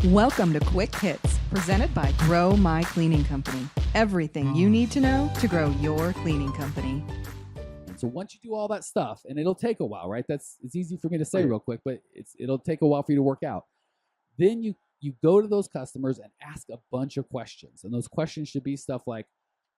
Welcome to Quick Hits, presented by Grow My Cleaning Company. Everything you need to know to grow your cleaning company. So once you do all that stuff, and it'll take a while, right? It's easy for me to say real quick, but it'll take a while for you to work out. Then you go to those customers and ask a bunch of questions. And those questions should be stuff like,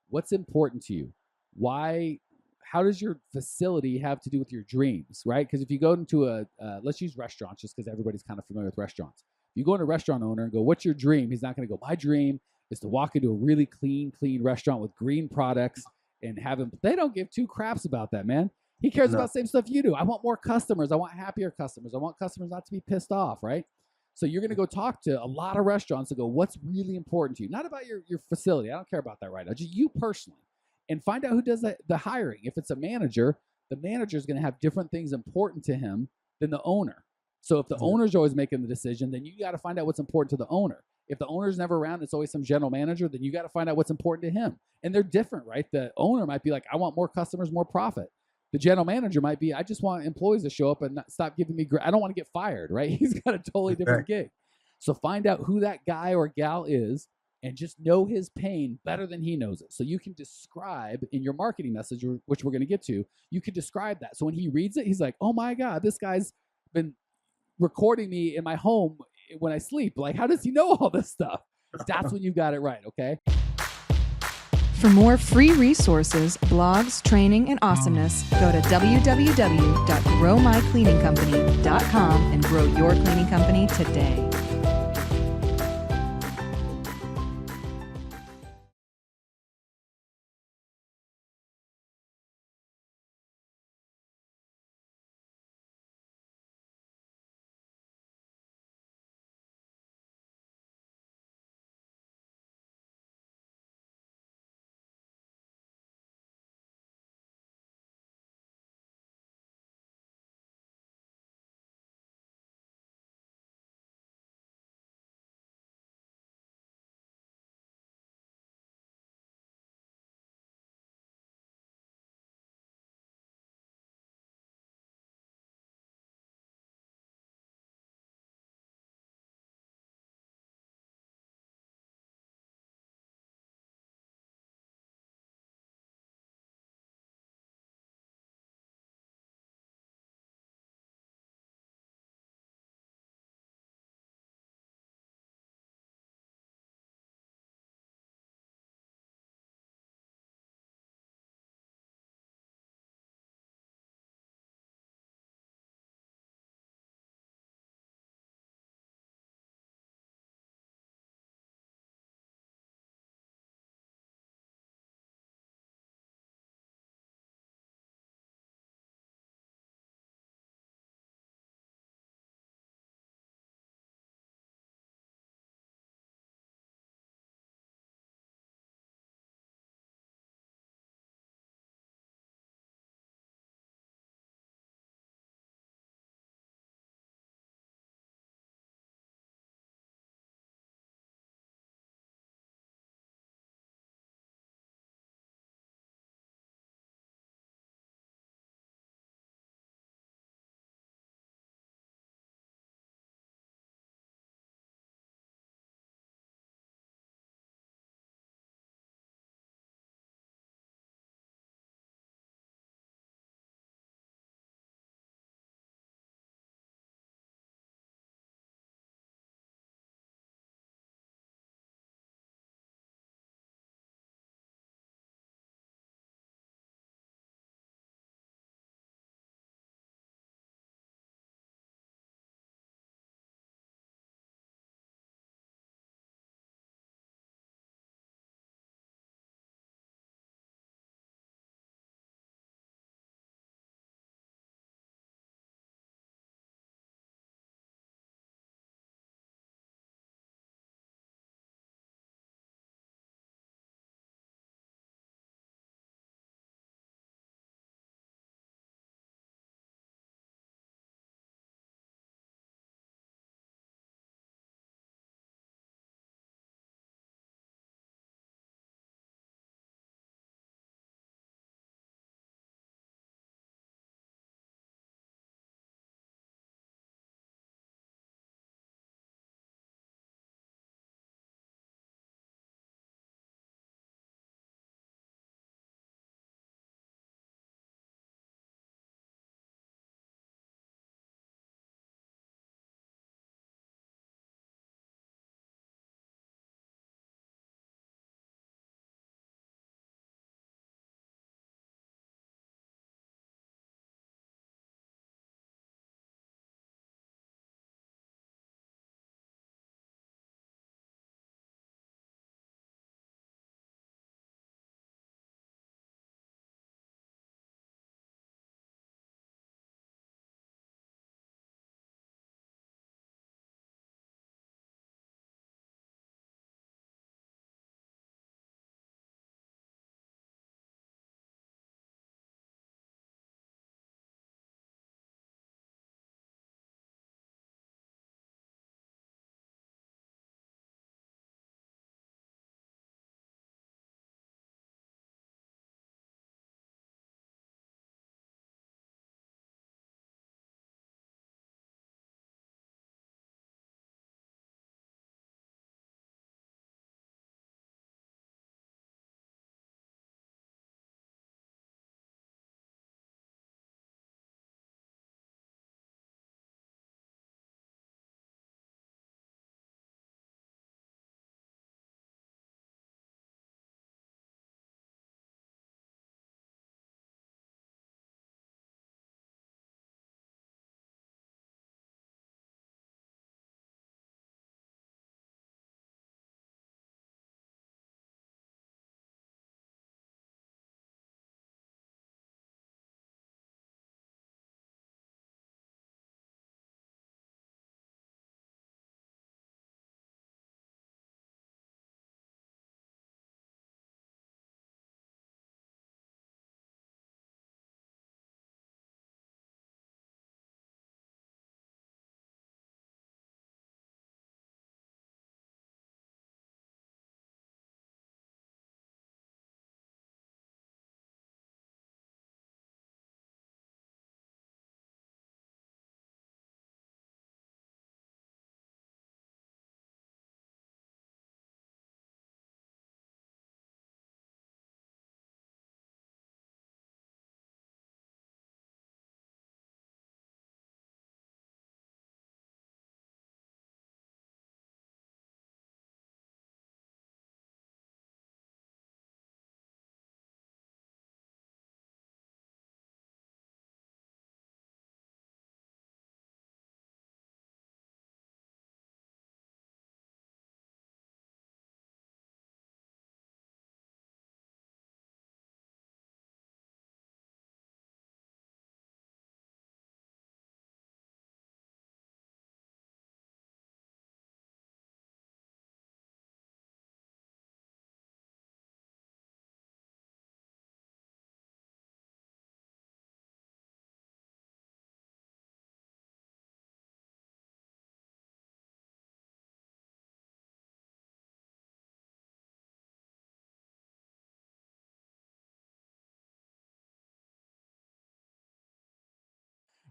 what's important to you? Why? How does your facility have to do with your dreams, right? Because if you go into let's use restaurants just because everybody's kind of familiar with restaurants. If you go into a restaurant owner and go, what's your dream? He's not going to go, my dream is to walk into a really clean restaurant with green products and have them. They don't give two craps about that, man. He cares about the same stuff you do. I want more customers. I want happier customers. I want customers not to be pissed off, right? So you're going to go talk to a lot of restaurants and go, what's really important to you? Not about your facility. I don't care about that right now. Just you personally. And find out who does the hiring. If it's a manager, the manager is going to have different things important to him than the owner. So if the owner's always making the decision, then you got to find out what's important to the owner. If the owner's never around, it's always some general manager, then you got to find out what's important to him. And they're different, right? The owner might be like, I want more customers, more profit. The general manager might be, I just want employees to show up and not stop giving me, I don't want to get fired, right? He's got a totally different gig. So find out who that guy or gal is and just know his pain better than he knows it. So you can describe in your marketing message, which we're going to get to, you can describe that. So when he reads it, he's like, oh my God, this guy's been recording me in my home when I sleep. Like, how does he know all this stuff? That's when you got it right, okay? For more free resources, blogs, training, and awesomeness, go to www.growmycleaningcompany.com and grow your cleaning company today.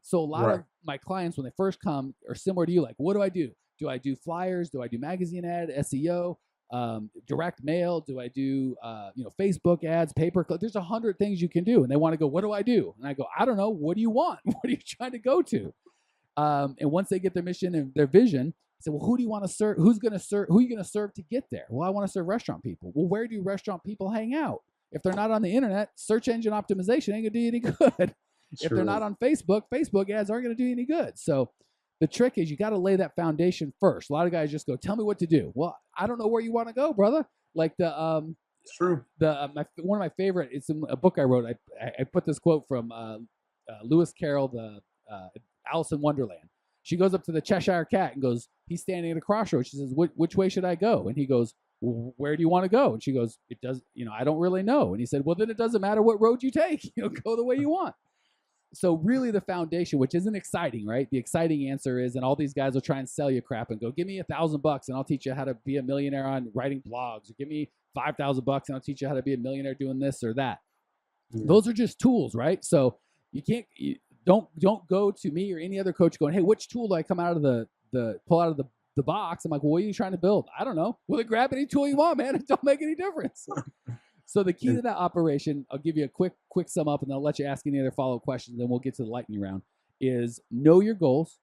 So a lot of my clients, when they first come, are similar to you. Like, what do I do? Do I do flyers? Do I do magazine ad, SEO, direct mail? Do I do, Facebook ads, pay-per-click? There's 100 things you can do. And they want to go, what do I do? And I go, I don't know. What do you want? What are you trying to go to? And once they get their mission and their vision, I say, well, who do you want to serve? Who are you going to serve to get there? Well, I want to serve restaurant people. Well, where do restaurant people hang out? If they're not on the internet, search engine optimization ain't going to do you any good. If they're not on Facebook, Facebook ads aren't going to do you any good. So the trick is you got to lay that foundation first. A lot of guys just go, tell me what to do. Well, I don't know where you want to go, brother. Like it's true. One of my favorite, it's in a book I wrote. I put this quote from Lewis Carroll, the Alice in Wonderland. She goes up to the Cheshire Cat and goes, he's standing at a crossroads. She says, which way should I go? And he goes, well, where do you want to go? And she goes, I don't really know. And he said, well, then it doesn't matter what road you take. Go the way you want. So really the foundation, which isn't exciting, right? The exciting answer is, and all these guys will try and sell you crap and go, give me $1,000 and I'll teach you how to be a millionaire on writing blogs, or give me $5,000 and I'll teach you how to be a millionaire doing this or that. Yeah. Those are just tools, right? So don't go to me or any other coach going, hey, which tool do I come out of pull out of the box? I'm like, well, what are you trying to build? I don't know. Well, then grab any tool you want, man. It don't make any difference. So the key to that operation, I'll give you a quick sum up, and I'll let you ask any other follow-up questions, then we'll get to the lightning round, is know your goals,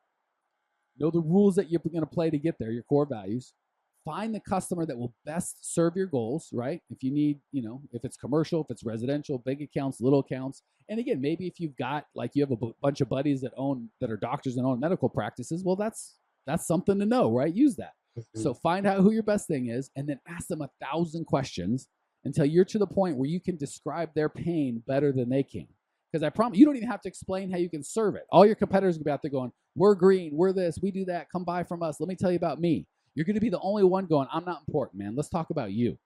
know the rules that you're going to play to get there, your core values, find the customer that will best serve your goals, right? If you need, if it's commercial, if it's residential, big accounts, little accounts. And again, maybe if you've got, you have a bunch of buddies that are doctors and own medical practices, well, that's something to know, right? Use that. Mm-hmm. So find out who your best thing is, and then ask them 1,000 questions until you're to the point where you can describe their pain better than they can. Because I promise, you don't even have to explain how you can serve it. All your competitors will be out there going, we're green, we're this, we do that, come buy from us. Let me tell you about me. You're going to be the only one going, I'm not important, man. Let's talk about you.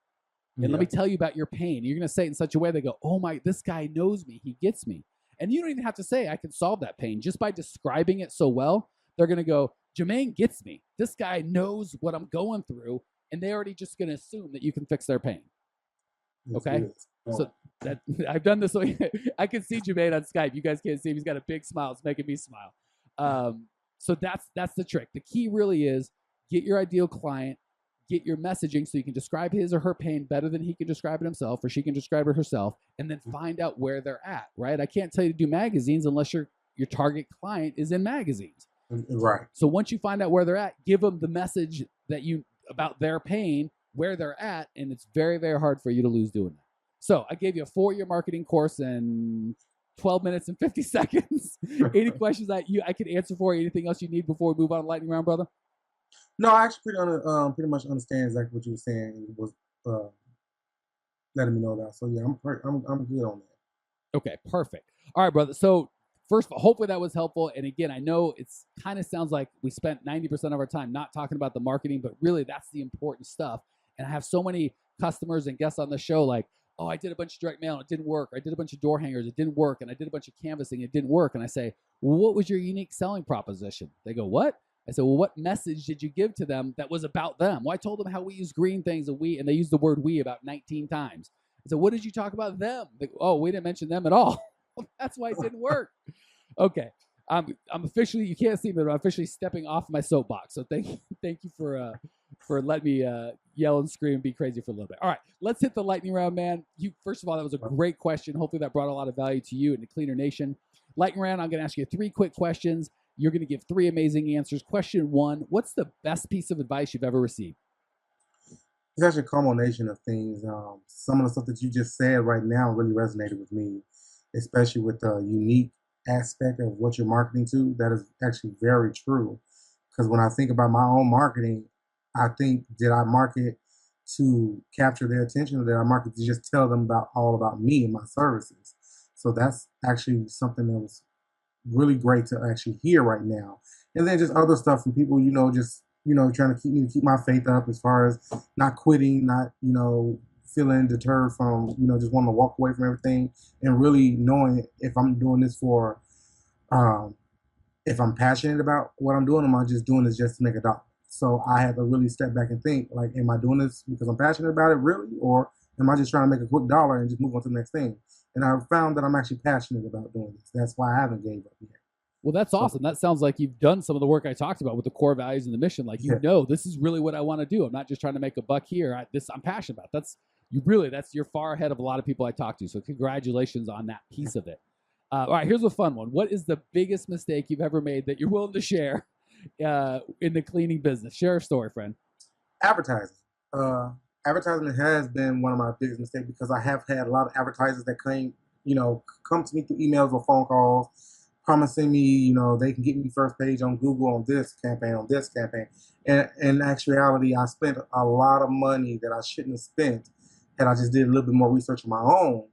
And let me tell you about your pain. You're going to say it in such a way they go, oh my, this guy knows me. He gets me. And you don't even have to say, I can solve that pain. Just by describing it so well, they're going to go, Jermaine gets me. This guy knows what I'm going through. And they're already just going to assume that you can fix their pain. Okay, so that I've done this. I can see Jermaine on Skype. You guys can't see him. He's got a big smile. It's making me smile. So that's the trick. The key really is get your ideal client, get your messaging so you can describe his or her pain better than he can describe it himself, or she can describe it herself, and then find out where they're at. Right? I can't tell you to do magazines unless your target client is in magazines. Right. So once you find out where they're at, give them the message about their pain, where they're at, and it's very, very hard for you to lose doing that. So I gave you a 4-year marketing course in 12 minutes and 50 seconds. Any questions that I could answer for? Anything else you need before we move on to lightning round, brother? No, I actually pretty much understand exactly what you were saying. It was letting me know that. So yeah, I'm good on that. Okay, perfect. All right, brother. So first of all, hopefully that was helpful. And again, I know it's kind of sounds like we spent 90% of our time not talking about the marketing, but really that's the important stuff. And I have so many customers and guests on the show like, oh, I did a bunch of direct mail and it didn't work. Or I did a bunch of door hangers, it didn't work. And I did a bunch of canvassing, it didn't work. And I say, well, what was your unique selling proposition? They go, what? I said, well, what message did you give to them that was about them? Well, I told them how we use green things and they used the word we about 19 times. I said, what did you talk about them? They go, oh, we didn't mention them at all. That's why it didn't work. Okay. I'm officially, you can't see me, but I'm officially stepping off my soapbox. So thank you for letting me yell and scream and be crazy for a little bit. All right, let's hit the lightning round, man. First of all, that was a great question. Hopefully that brought a lot of value to you and the Cleaner Nation. Lightning round, I'm going to ask you 3 quick questions. You're going to give 3 amazing answers. Question 1, what's the best piece of advice you've ever received? It's actually a culmination of things. Some of the stuff that you just said right now really resonated with me, especially with the unique aspect of what you're marketing to. That is actually very true. Because when I think about my own marketing, I think, did I market to capture their attention, or did I market to just tell them all about me and my services? So that's actually something that was really great to actually hear right now. And then just other stuff from people, trying to keep my faith up as far as not quitting, not, feeling deterred from, just wanting to walk away from everything, and really knowing if I'm doing this for, if I'm passionate about what I'm doing, or am I just doing this just to make a dollar? So I had to really step back and think, like, am I doing this because I'm passionate about it, really? Or am I just trying to make a quick dollar and just move on to the next thing? And I found that I'm actually passionate about doing this. That's why I haven't gave up yet. Well, that's awesome. That sounds like you've done some of the work I talked about with the core values and the mission. Like, you know, this is really what I want to do. I'm not just trying to make a buck here. I'm passionate about. You're far ahead of a lot of people I talk to. So congratulations on that piece of it. All right, here's a fun one. What is the biggest mistake you've ever made that you're willing to share in the cleaning business? Share a story, friend. Advertising. Advertisement has been one of my biggest mistakes because I have had a lot of advertisers that come to me through emails or phone calls, promising me, they can get me first page on Google on this campaign, And in actuality, I spent a lot of money that I shouldn't have spent had I just did a little bit more research on my own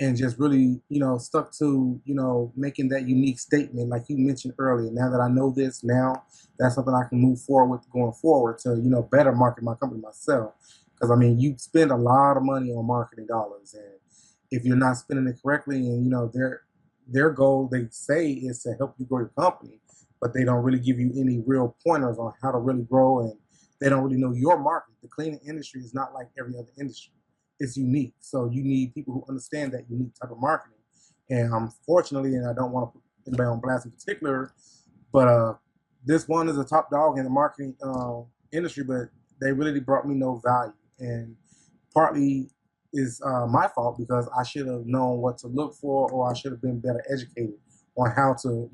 and just really, stuck to, making that unique statement like you mentioned earlier. Now that I know this, now that's something I can move forward with going forward to, better market my company myself. Because, you spend a lot of money on marketing dollars. And if you're not spending it correctly and, their goal, they say, is to help you grow your company, but they don't really give you any real pointers on how to really grow, and they don't really know your market. The cleaning industry is not like every other industry. It's unique. So you need people who understand that unique type of marketing. And unfortunately, and I don't want to put anybody on blast in particular, but this one is a top dog in the marketing industry, but they really brought me no value. And partly is my fault because I should have known what to look for, or I should have been better educated on how to,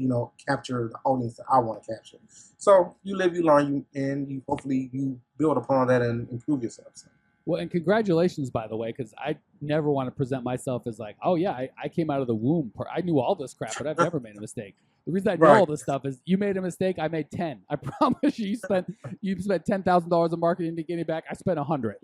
capture the audience that I want to capture. So you live, you learn, and you hopefully you build upon that and improve yourself. So. Well, and congratulations, by the way, because I never want to present myself as like, oh, yeah, I came out of the womb. I knew all this crap, but I've never made a mistake. The reason I know all this stuff is you made a mistake, I made 10. I promise you, you spent $10,000 on marketing to get it back. I spent 100.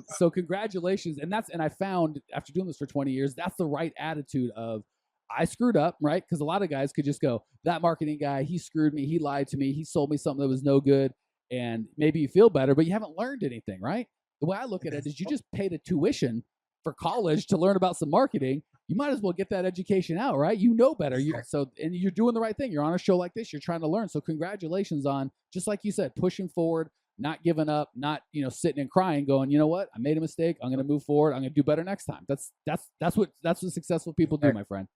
So congratulations. And I found after doing this for 20 years, that's the right attitude of I screwed up, right? Because a lot of guys could just go, that marketing guy, he screwed me. He lied to me. He sold me something that was no good. And maybe you feel better, but you haven't learned anything, right? The way I look at it is you just paid a tuition for college to learn about some marketing. You might as well get that education out, right? You know better. And you're doing the right thing. You're on a show like this. You're trying to learn. So congratulations on, just like you said, pushing forward, not giving up, not, sitting and crying, going, you know what? I made a mistake. I'm going to move forward. I'm going to do better next time. That's what successful people do, my friend.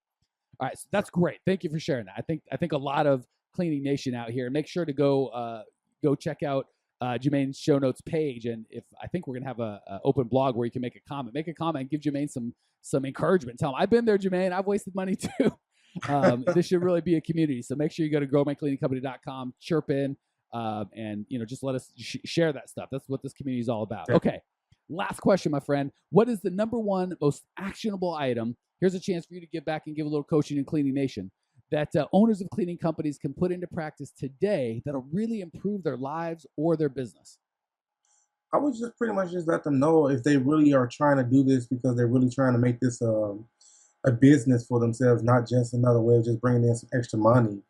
All right. So that's great. Thank you for sharing that. I think a lot of Cleaning Nation out here, make sure to go check out Jermaine's show notes page. And I think we're going to have a open blog where you can make a comment and give Jermaine some encouragement. Tell him, I've been there, Jermaine. I've wasted money too. This should really be a community. So make sure you go to growmycleaningcompany.com, chirp in, and, just let us share that stuff. That's what this community is all about. Okay. Last question, my friend. What is the number one most actionable item? Here's a chance for you to give back and give a little coaching in Cleaning Nation that owners of cleaning companies can put into practice today that'll really improve their lives or their business? I would just pretty much just let them know if they really are trying to do this because they're really trying to make this a business for themselves, not just another way of just bringing in some extra money,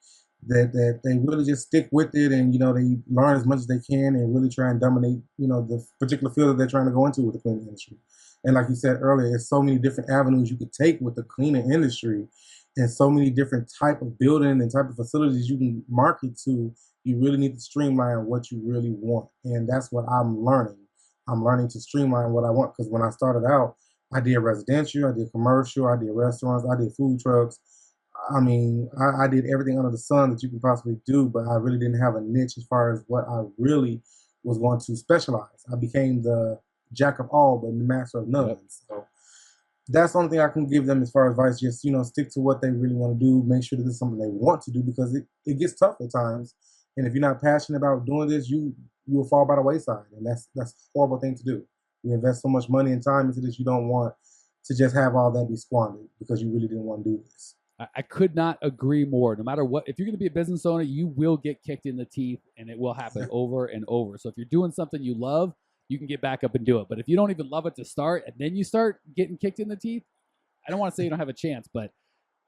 that they really just stick with it and, they learn as much as they can and really try and dominate, the particular field that they're trying to go into with the cleaning industry. And like you said earlier, there's so many different avenues you could take with the cleaning industry and so many different type of building and type of facilities you can market to. You really need to streamline what you really want. And that's what I'm learning. I'm learning to streamline what I want because when I started out, I did residential, I did commercial, I did restaurants, I did food trucks. I did everything under the sun that you can possibly do, but I really didn't have a niche as far as what I really was going to specialize. I became the jack of all, but the master of none. Yep. So that's the only thing I can give them as far as advice. Just, stick to what they really want to do. Make sure that this is something they want to do because it gets tough at times. And if you're not passionate about doing this, you will fall by the wayside. And that's a horrible thing to do. You invest so much money and time into this, you don't want to just have all that be squandered because you really didn't want to do this. I could not agree more. No matter what, if you're going to be a business owner, you will get kicked in the teeth and it will happen over and over. So if you're doing something you love, you can get back up and do it. But if you don't even love it to start and then you start getting kicked in the teeth, I don't want to say you don't have a chance, but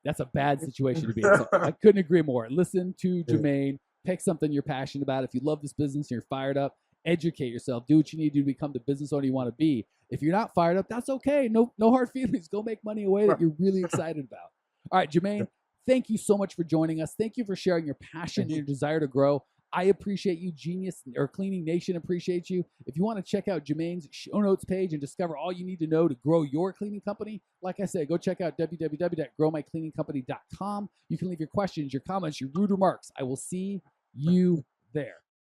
that's a bad situation to be in. So I couldn't agree more. Listen to Jermaine. Pick something you're passionate about. If you love this business and you're fired up, educate yourself. Do what you need to do to become the business owner you want to be. If you're not fired up, that's okay. No hard feelings. Go make money away that you're really excited about. All right, Jermaine, thank you so much for joining us. Thank you for sharing your passion and your desire to grow. I appreciate you, Genius, or Cleaning Nation appreciates you. If you want to check out Jermaine's show notes page and discover all you need to know to grow your cleaning company, like I said, go check out www.growmycleaningcompany.com. You can leave your questions, your comments, your rude remarks. I will see you there.